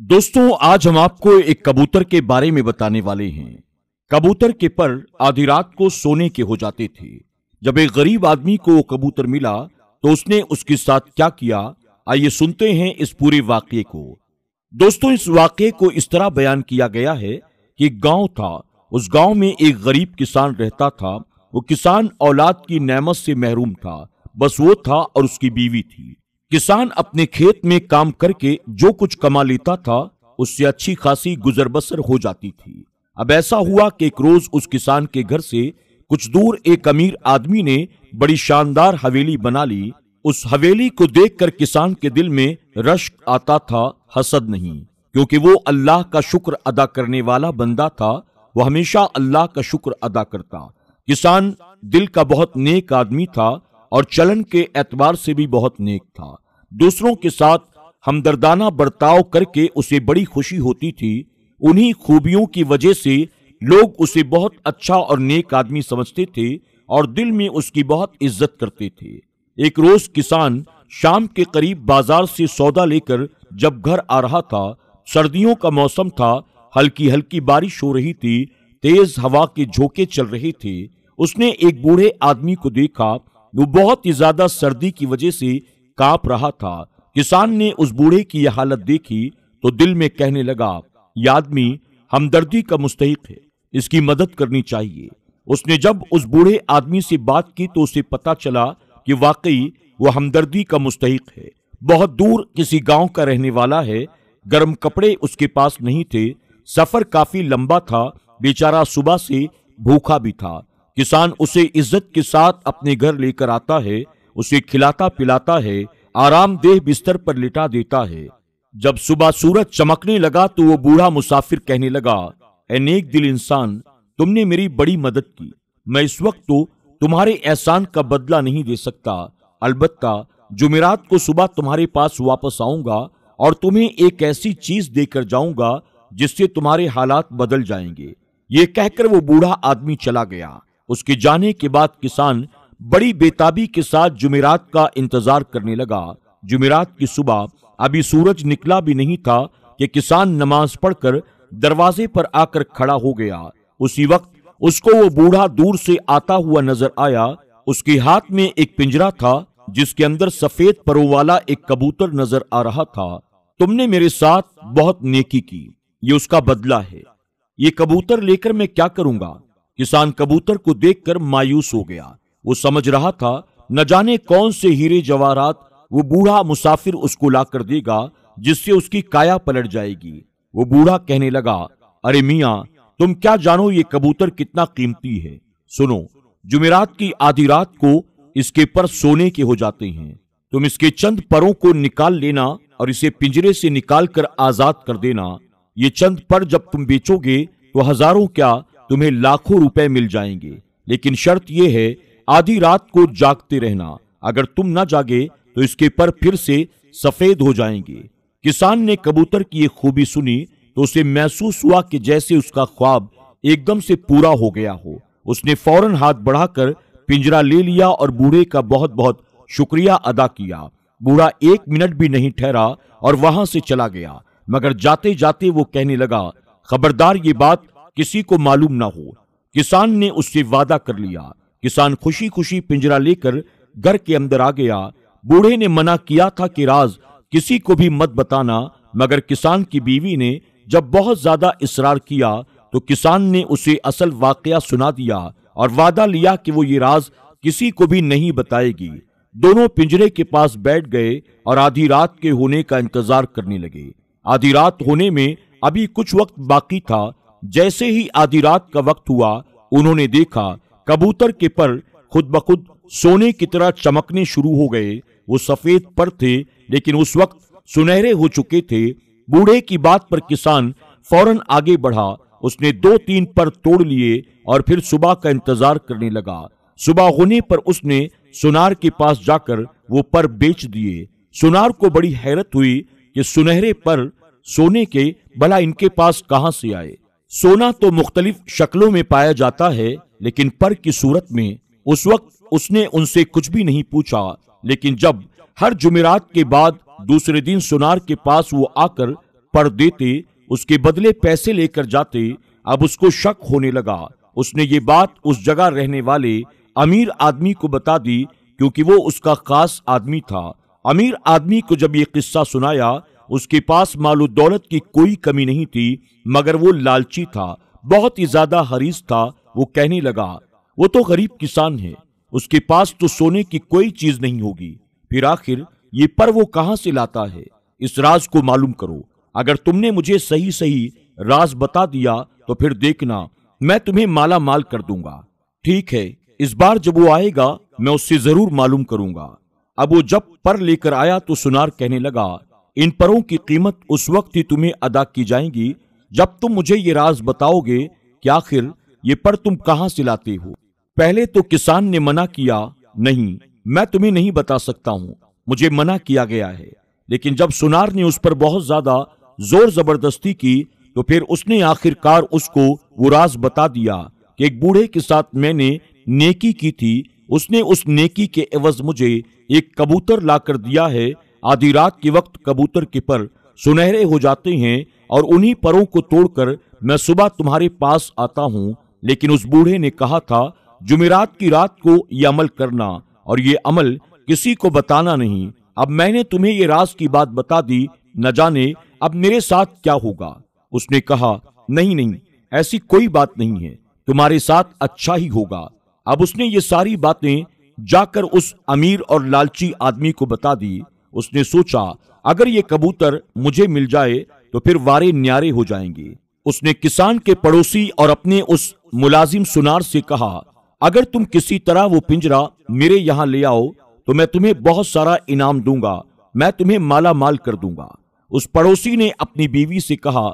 दोस्तों, आज हम आपको एक कबूतर के बारे में बताने वाले हैं। कबूतर के पर आधी रात को सोने के हो जाते थे। जब एक गरीब आदमी को वो कबूतर मिला तो उसने उसके साथ क्या किया, आइए सुनते हैं इस पूरे वाकये को। दोस्तों, इस वाकये को इस तरह बयान किया गया है कि एक गांव था। उस गांव में एक गरीब किसान रहता था। वो किसान औलाद की नेमत से महरूम था। बस वो था और उसकी बीवी थी। किसान अपने खेत में काम करके जो कुछ कमा लेता था उससे अच्छी खासी गुजर बसर हो जाती थी। अब ऐसा हुआ कि एक रोज उस किसान के घर से कुछ दूर एक अमीर आदमी ने बड़ी शानदार हवेली बना ली। उस हवेली को देखकर किसान के दिल में रश्क आता था, हसद नहीं, क्योंकि वो अल्लाह का शुक्र अदा करने वाला बंदा था। वो हमेशा अल्लाह का शुक्र अदा करता। किसान दिल का बहुत नेक आदमी था और चलन के एतबार से भी बहुत नेक था। दूसरों के साथ हमदर्दाना बर्ताव करके उसे बड़ी खुशी होती थी। उन्हीं खूबियों की वजह से लोग उसे बहुत अच्छा और नेक आदमी समझते थे और दिल में उसकी बहुत इज्जत करते थे। एक रोज किसान शाम के करीब बाजार से सौदा लेकर जब घर आ रहा था, सर्दियों का मौसम था, हल्की हल्की बारिश हो रही थी, तेज हवा के झोंके चल रहे थे। उसने एक बूढ़े आदमी को देखा। वो बहुत ही ज्यादा सर्दी की वजह से कांप रहा था। किसान ने उस बूढ़े की यह हालत देखी तो दिल में कहने लगा, यह आदमी हमदर्दी का मुस्तहिक है, इसकी मदद करनी चाहिए। उसने जब उस बूढ़े आदमी से बात की तो उसे पता चला कि वाकई वो हमदर्दी का मुस्तहिक है। बहुत दूर किसी गांव का रहने वाला है। गर्म कपड़े उसके पास नहीं थे। सफर काफी लंबा था। बेचारा सुबह से भूखा भी था। किसान उसे इज्जत के साथ अपने घर लेकर आता है, उसे खिलाता पिलाता है, आरामदेह बिस्तर पर लिटा देता है। जब सुबह सूरज चमकने लगा तो वो बूढ़ा मुसाफिर कहने लगा, ऐ नेक दिल इंसान, तुमने मेरी बड़ी मदद की। मैं इस वक्त तो तुम्हारे एहसान का बदला नहीं दे सकता। अलबत्ता जुमेरात को सुबह तुम्हारे पास वापस आऊंगा और तुम्हें एक ऐसी चीज देकर जाऊंगा जिससे तुम्हारे हालात बदल जाएंगे। ये कहकर वो बूढ़ा आदमी चला गया। उसके जाने के बाद किसान बड़ी बेताबी के साथ जुमेरात का इंतजार करने लगा। जुमेरात की सुबह अभी सूरज निकला भी नहीं था कि किसान नमाज पढ़कर दरवाजे पर आकर खड़ा हो गया। उसी वक्त उसको वो बूढ़ा दूर से आता हुआ नजर आया। उसके हाथ में एक पिंजरा था जिसके अंदर सफेद परों वाला एक कबूतर नजर आ रहा था। तुमने मेरे साथ बहुत नेकी की, ये उसका बदला है। ये कबूतर लेकर मैं क्या करूंगा? किसान कबूतर को देखकर मायूस हो गया। वो समझ रहा था न जाने कौन से हीरे जवाहरात वो बूढ़ा मुसाफिर उसको लाकर देगा जिससे उसकी काया पलट जाएगी। वो बूढ़ा कहने लगा, अरे मियां, तुम क्या जानो ये कबूतर कितना कीमती है। सुनो, जुमेरात की आधी रात को इसके पर सोने के हो जाते हैं। तुम इसके चंद परों को निकाल लेना और इसे पिंजरे से निकाल कर आजाद कर देना। ये चंद पर जब तुम बेचोगे तो हजारों क्या तुम्हें लाखों रुपए मिल जाएंगे। लेकिन शर्त यह है, आधी रात को जागते रहना। अगर तुम ना जागे तो इसके पर फिर से सफेद हो जाएंगे। किसान ने कबूतर की ये खूबी सुनी तो उसे महसूस हुआ कि जैसे उसका ख्वाब एकदम से पूरा हो गया हो। उसने फौरन हाथ बढ़ाकर पिंजरा ले लिया और बूढ़े का बहुत बहुत शुक्रिया अदा किया। बूढ़ा एक मिनट भी नहीं ठहरा और वहां से चला गया। मगर जाते जाते वो कहने लगा, खबरदार ये बात किसी को मालूम ना हो। किसान ने उससे वादा कर लिया। किसान खुशी खुशी पिंजरा लेकर घर के अंदर आ गया। बूढ़े ने मना किया था कि राज किसी को भी मत बताना, मगर किसान की बीवी ने जब बहुत ज्यादा इसरार किया तो किसान ने उसे असल वाकया सुना दिया और वादा लिया कि वो ये राज किसी को भी नहीं बताएगी। दोनों पिंजरे के पास बैठ गए और आधी रात के होने का इंतजार करने लगे। आधी रात होने में अभी कुछ वक्त बाकी था। जैसे ही आधी रात का वक्त हुआ, उन्होंने देखा कबूतर के पर खुद ब खुद सोने की तरह चमकने शुरू हो गए। वो सफेद पर थे लेकिन उस वक्त सुनहरे हो चुके थे। बूढ़े की बात पर किसान फौरन आगे बढ़ा। उसने 2-3 पर तोड़ लिए और फिर सुबह का इंतजार करने लगा। सुबह होने पर उसने सुनार के पास जाकर वो पर बेच दिए। सुनार को बड़ी हैरत हुई कि सुनहरे पर सोने के भला इनके पास कहां से आए। सोना तो मुख्तलिफ शक्लों में पाया जाता है लेकिन पर की सूरत में। उस वक्त उसने उनसे कुछ भी नहीं पूछा। लेकिन जब हर जुमेरात के बाद दूसरे दिन सुनार के पास वो आकर पर देते, उसके बदले पैसे लेकर जाते। अब उसको शक होने लगा। उसने ये बात उस जगह रहने वाले अमीर आदमी को बता दी, क्योंकि वो उसका खास आदमी था। अमीर आदमी को जब ये किस्सा सुनाया, उसके पास मालो दौलत की कोई कमी नहीं थी, मगर वो लालची था, बहुत ही ज्यादा हरीस था। वो कहने लगा, वो तो गरीब किसान है, उसके पास तो सोने की कोई चीज नहीं होगी, फिर आखिर ये पर वो कहां से लाता है? इस राज को मालूम करो। अगर तुमने मुझे सही सही राज बता दिया तो फिर देखना, मैं तुम्हें माला माल कर दूंगा। ठीक है, इस बार जब वो आएगा मैं उससे जरूर मालूम करूंगा। अब वो जब पर लेकर आया तो सुनार कहने लगा, इन परों की कीमत उस वक्त ही तुम्हें अदा की जाएगी जब तुम मुझे ये राज बताओगे कि आखिर ये पर तुम कहां से लाते हो। पहले तो किसान ने मना किया, नहीं, मैं तुम्हें नहीं बता सकता हूं, मुझे मना किया गया है। लेकिन जब सुनार ने उस पर बहुत ज्यादा जोर जबरदस्ती की तो फिर उसने आखिरकार उसको वो राज बता दिया कि एक बूढ़े के साथ मैंने नेकी की थी, उसने उस नेकी के एवज मुझे एक कबूतर लाकर दिया है। आधी रात के वक्त कबूतर के पर सुनहरे हो जाते हैं और उन्हीं परों को तोड़कर मैं सुबह तुम्हारे पास आता हूं। लेकिन उस बूढ़े ने कहा था, जुमेरात की रात को ये अमल करना और ये अमल किसी को बताना नहीं। अब मैंने तुम्हें ये राज की बात बता दी, न जाने अब मेरे साथ क्या होगा। उसने कहा, नहीं नहीं, ऐसी कोई बात नहीं है, तुम्हारे साथ अच्छा ही होगा। अब उसने ये सारी बातें जाकर उस अमीर और लालची आदमी को बता दी। उसने सोचा, अगर ये कबूतर मुझे मिल जाए तो फिर वारे न्यारे हो जाएंगे। उसने किसान के पड़ोसी और अपने उस मुलाजिम सुनार से कहा, अगर तुम किसी तरह वो पिंजरा मेरे यहाँ ले आओ तो मैं तुम्हें बहुत सारा इनाम दूंगा, मैं तुम्हें माला माल कर दूंगा। उस पड़ोसी ने अपनी बीवी से कहा,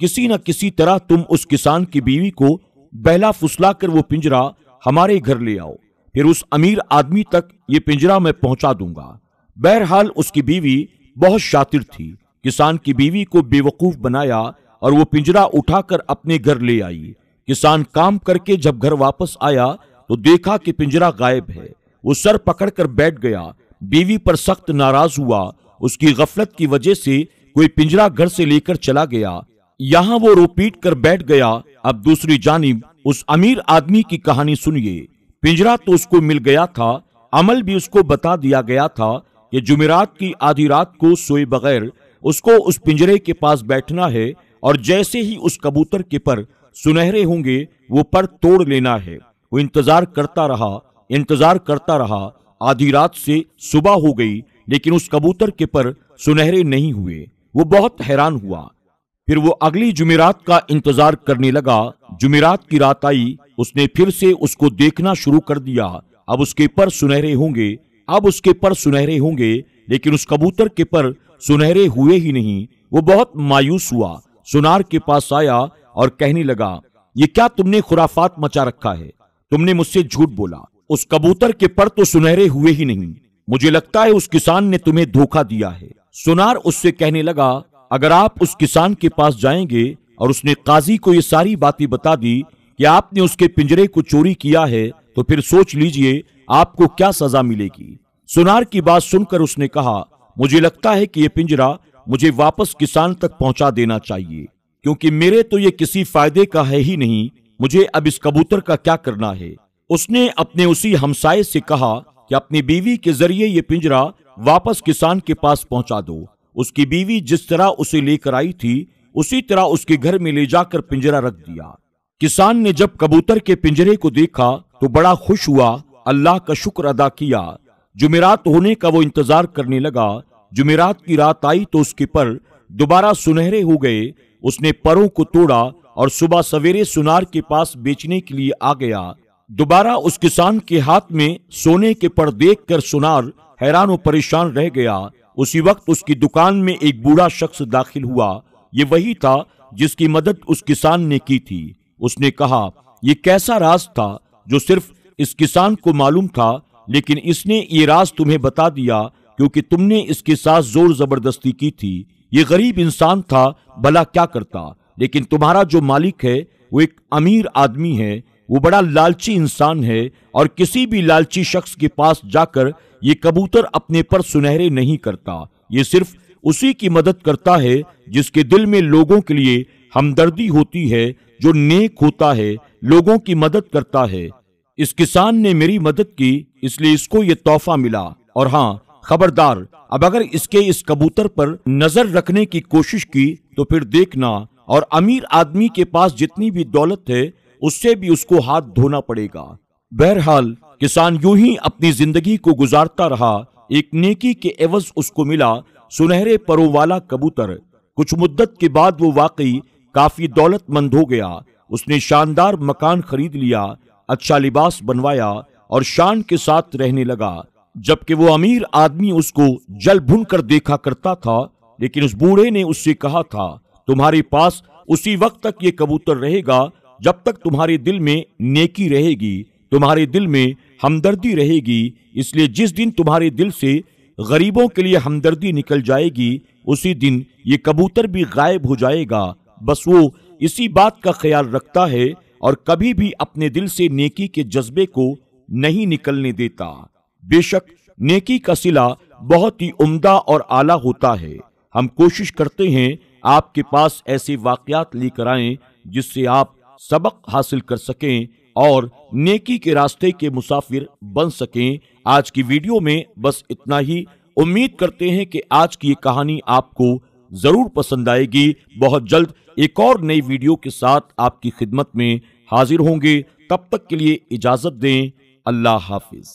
किसी न किसी तरह तुम उस किसान की बीवी को बहला फुसला कर वो पिंजरा हमारे घर ले आओ, फिर उस अमीर आदमी तक ये पिंजरा मैं पहुंचा दूंगा। बहरहाल उसकी बीवी बहुत शातिर थी। किसान की बीवी को बेवकूफ बनाया और वो पिंजरा उठाकर अपने घर ले आई। किसान काम करके जब घर वापस आया तो देखा कि पिंजरा गायब है। वो सर पकड़कर बैठ गया, बीवी पर सख्त नाराज हुआ। उसकी गफलत की वजह से कोई पिंजरा घर से लेकर चला गया। यहाँ वो रो पीट कर बैठ गया। अब दूसरी जानिब उस अमीर आदमी की कहानी सुनिए। पिंजरा तो उसको मिल गया था, अमल भी उसको बता दिया गया था कि जुमेरात की आधी रात को सोए बगैर उसको उस पिंजरे के पास बैठना है और जैसे ही उस कबूतर के पर सुनहरे होंगे वो पर तोड़ लेना है। वो इंतजार करता रहा, इंतजार करता रहा। आधी रात से सुबह हो गई, लेकिन उस कबूतर के पर सुनहरे नहीं हुए। वो बहुत हैरान हुआ। फिर वो अगली जुमेरात का इंतजार करने लगा। जुमेरात की रात आई, उसने फिर से उसको देखना शुरू कर दिया। अब उसके पर सुनहरे होंगे, अब उसके पर सुनहरे होंगे, लेकिन उस कबूतर के पर सुनहरे हुए ही नहीं। वो बहुत मायूस हुआ, सुनार के पास आया और कहने लगा, ये क्या तुमने खुराफात मचा रखा है? तुमने मुझसे झूठ बोला, उस कबूतर के पर तो सुनहरे हुए ही नहीं। मुझे लगता है उस किसान ने तुम्हें धोखा दिया है। सुनार उससे कहने लगा, अगर आप उस किसान के पास जाएंगे और उसने काजी को ये सारी बातें बता दी कि आपने उसके पिंजरे को चोरी किया है, तो फिर सोच लीजिए आपको क्या सजा मिलेगी। सुनार की बात सुनकर उसने कहा, मुझे लगता है कि यह पिंजरा मुझे वापस किसान तक पहुंचा देना चाहिए, क्योंकि मेरे तो ये किसी फायदे का है ही नहीं। मुझे अब इस कबूतर का क्या करना है? उसने अपने उसी हमसाये से कहा कि अपनी बीवी के जरिए ये पिंजरा वापस किसान के पास पहुंचा दो। उसकी बीवी जिस तरह उसे लेकर आई थी उसी तरह उसके घर में ले जाकर पिंजरा रख दिया। किसान ने जब कबूतर के पिंजरे को देखा तो बड़ा खुश हुआ, अल्लाह का शुक्र अदा किया। जुमेरात होने का वो इंतजार करने लगा। जुमेरात की रात आई तो उसके पर दोबारा सुनहरे हो गए। उसने परों को तोड़ा और सुबह सवेरे सुनार के पास बेचने के लिए आ गया। दोबारा उस किसान के हाथ में सोने के पर देखकर सुनार हैरान और परेशान रह गया। उसी वक्त उसकी दुकान में एक बूढ़ा शख्स दाखिल हुआ। ये वही था जिसकी मदद उस किसान ने की थी। उसने कहा, ये कैसा राज था जो सिर्फ इस किसान को मालूम था, लेकिन इसने ये राज तुम्हें बता दिया क्योंकि तुमने इसके साथ जोर जबरदस्ती की थी। ये गरीब इंसान था, भला क्या करता, लेकिन तुम्हारा जो मालिक है वो एक अमीर आदमी है। वो बड़ा लालची इंसान है और किसी भी लालची शख्स के पास जाकर ये कबूतर अपने पर सुनहरे नहीं करता। ये सिर्फ उसी की मदद करता है जिसके दिल में लोगों के लिए हमदर्दी होती है, जो नेक होता है, लोगों की मदद करता है। इस किसान ने मेरी मदद की, इसलिए इसको ये तोहफा मिला। और हाँ, खबरदार, अब अगर इसके इस कबूतर पर नजर रखने की कोशिश की तो फिर देखना, और अमीर आदमी के पास जितनी भी दौलत है उससे भी उसको हाथ धोना पड़ेगा। बहरहाल किसान यूं ही अपनी जिंदगी को गुजारता रहा। एक नेकी के एवज उसको मिला सुनहरे परों वाला कबूतर। कुछ मुद्दत के बाद वो वाकई काफी दौलतमंद हो गया। उसने शानदार मकान खरीद लिया, अच्छा लिबास बनवाया और शान के साथ रहने लगा। जबकि वो अमीर आदमी उसको जल भुन कर देखा करता था, लेकिन उस बूढ़े ने उससे कहा था, तुम्हारे पास उसी वक्त तक ये कबूतर रहेगा जब तक तुम्हारे दिल में नेकी रहेगी, तुम्हारे दिल में हमदर्दी रहेगी। इसलिए जिस दिन तुम्हारे दिल से गरीबों के लिए हमदर्दी निकल जाएगी, उसी दिन ये कबूतर भी गायब हो जाएगा। बस वो इसी बात का ख्याल रखता है और कभी भी अपने दिल से नेकी के जज्बे को नहीं निकलने देता। बेशक नेकी का सिला बहुत ही उम्दा और आला होता है। हम कोशिश करते हैं आपके पास ऐसे वाकयात लेकर आएं जिससे आप सबक हासिल कर सकें और नेकी के रास्ते के मुसाफिर बन सकें। आज की वीडियो में बस इतना ही। उम्मीद करते हैं कि आज की ये कहानी आपको जरूर पसंद आएगी। बहुत जल्द एक और नई वीडियो के साथ आपकी खिदमत में हाजिर होंगे। तब तक के लिए इजाजत दें। अल्लाह हाफिज।